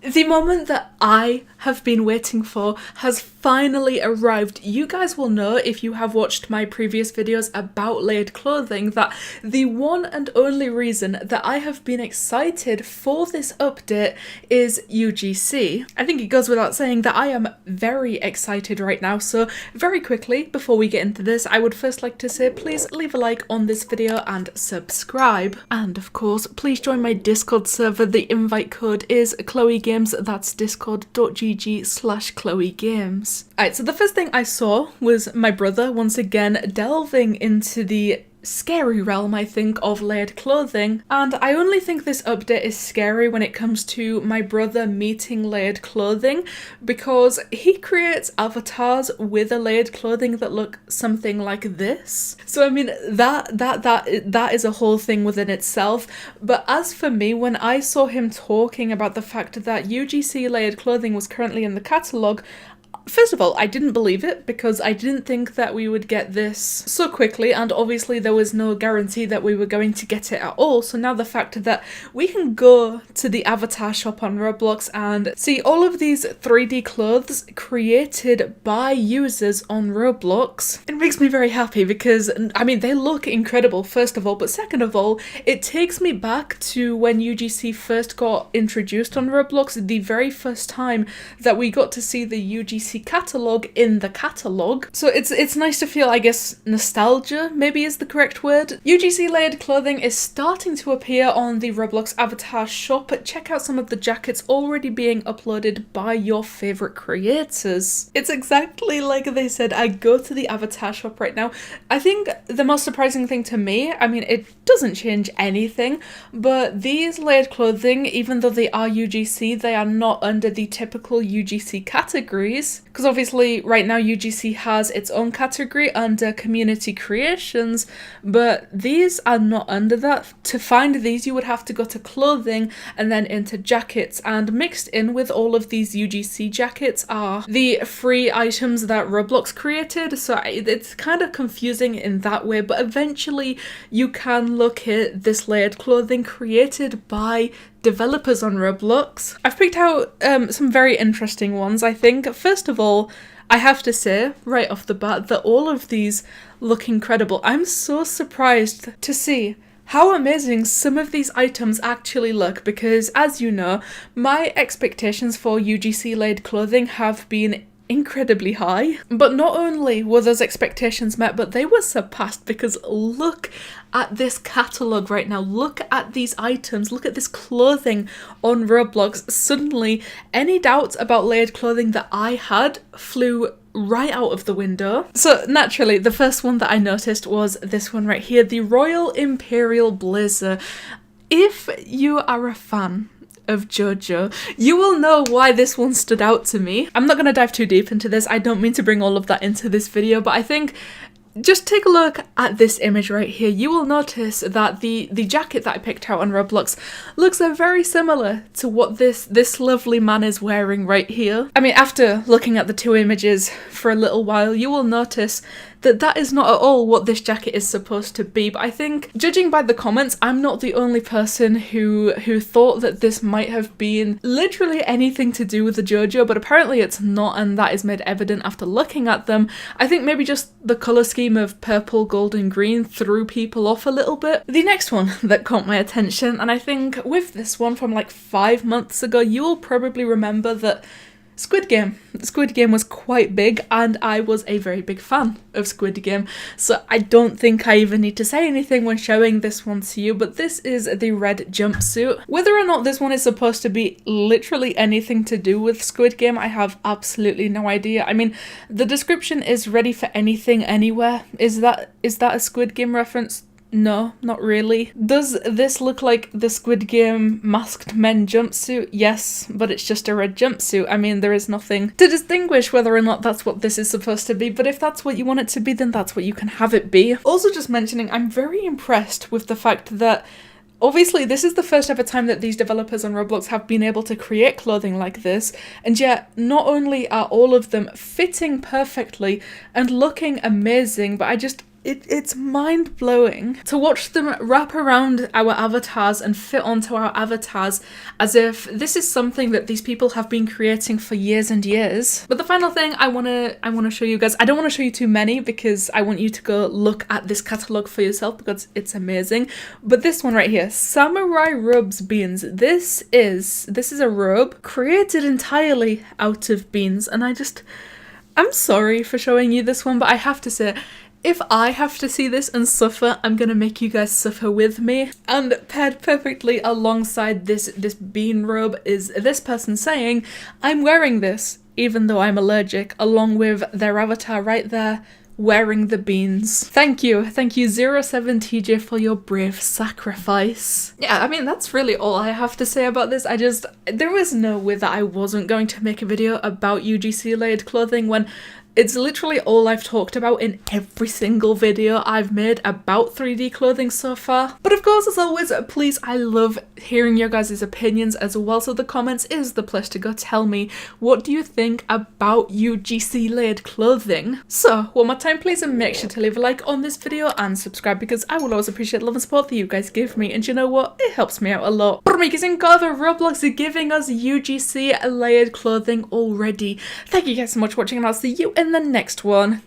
The moment that I have been waiting for has finally arrived. You guys will know, if you have watched my previous videos about layered clothing, that the one and only reason that I have been excited for this update is UGC. I think it goes without saying that I am very excited right now, so very quickly, before we get into this, I would first like to say please leave a like on this video and subscribe. And of course, please join my Discord server. The invite code is ChloeGames. That's discord.gg/ChloeGames. Alright, so the first thing I saw was my brother once again delving into the scary realm, I think, of layered clothing, and I only think this update is scary when it comes to my brother meeting layered clothing, because he creates avatars with a layered clothing that look something like this. So I mean, that is a whole thing within itself. But as for me, when I saw him talking about the fact that UGC layered clothing was currently in the catalogue, first of all, I didn't believe it, because I didn't think that we would get this so quickly, and obviously there was no guarantee that we were going to get it at all. So now the fact that we can go to the avatar shop on Roblox and see all of these 3D clothes created by users on Roblox, it makes me very happy, because I mean, they look incredible, first of all, but second of all, it takes me back to when UGC first got introduced on Roblox, the very first time that we got to see the UGC catalogue in the catalogue. So it's nice to feel, I guess, nostalgia maybe is the correct word. UGC layered clothing is starting to appear on the Roblox avatar shop. Check out some of the jackets already being uploaded by your favourite creators. It's exactly like they said. I go to the avatar shop right now. I think the most surprising thing to me, I mean, it doesn't change anything, but these layered clothing, even though they are UGC, they are not under the typical UGC categories. Because obviously right now UGC has its own category under community creations, but these are not under that. To find these, you would have to go to clothing and then into jackets, and mixed in with all of these UGC jackets are the free items that Roblox created, so it's kind of confusing in that way, but eventually you can look at this layered clothing created by developers on Roblox. I've picked out some very interesting ones, I think. First of all, I have to say right off the bat that all of these look incredible. I'm so surprised to see how amazing some of these items actually look, because as you know, my expectations for UGC layered clothing have been incredibly high. But not only were those expectations met, but they were surpassed, because look at this catalogue right now. Look at these items. Look at this clothing on Roblox. Suddenly, any doubts about layered clothing that I had flew right out of the window. So naturally, the first one that I noticed was this one right here, the Royal Imperial Blazer. If you are a fan of JoJo, you will know why this one stood out to me. I'm not going to dive too deep into this. I don't mean to bring all of that into this video, but I think just take a look at this image right here. You will notice that the jacket that I picked out on Roblox looks very similar to what this lovely man is wearing right here. I mean, after looking at the two images for a little while, you will notice that that is not at all what this jacket is supposed to be. But I think, judging by the comments, I'm not the only person who thought that this might have been literally anything to do with the JoJo, but apparently it's not, and that is made evident after looking at them. I think maybe just the colour scheme of purple, gold and green threw people off a little bit. The next one that caught my attention, and I think with this one from like 5 months ago, you will probably remember that Squid Game was quite big, and I was a very big fan of Squid Game, so I don't think I even need to say anything when showing this one to you, but this is the red jumpsuit. Whether or not this one is supposed to be literally anything to do with Squid Game, I have absolutely no idea. I mean, the description is ready for anything, anywhere. Is that a Squid Game reference? No, not really. Does this look like the Squid Game masked men jumpsuit? Yes, but it's just a red jumpsuit. I mean, there is nothing to distinguish whether or not that's what this is supposed to be, but if that's what you want it to be, then that's what you can have it be. Also, just mentioning, I'm very impressed with the fact that obviously, this is the first ever time that these developers on Roblox have been able to create clothing like this, and yet not only are all of them fitting perfectly and looking amazing, but it's mind-blowing to watch them wrap around our avatars and fit onto our avatars as if this is something that these people have been creating for years and years. But the final thing I want to show you guys, I don't want to show you too many because I want you to go look at this catalogue for yourself because it's amazing. But this one right here, Samurai Robes beans. This is a robe created entirely out of beans, and I'm sorry for showing you this one, but I have to say, if I have to see this and suffer, I'm gonna make you guys suffer with me. And paired perfectly alongside this bean robe is this person saying, I'm wearing this even though I'm allergic, along with their avatar right there wearing the beans. Thank you 07TJ for your brave sacrifice. Yeah, I mean, that's really all I have to say about this. There was no way that I wasn't going to make a video about UGC layered clothing when it's literally all I've talked about in every single video I've made about 3D clothing so far. But of course, as always, please, I love hearing your guys' opinions as well, so the comments is the place to go. Tell me, what do you think about UGC layered clothing? So, one more time, please, and make sure to leave a like on this video and subscribe because I will always appreciate the love and support that you guys give me, and you know what? It helps me out a lot. But because in God, the Roblox are giving us UGC layered clothing already. Thank you guys so much for watching, and I'll see you in the next one.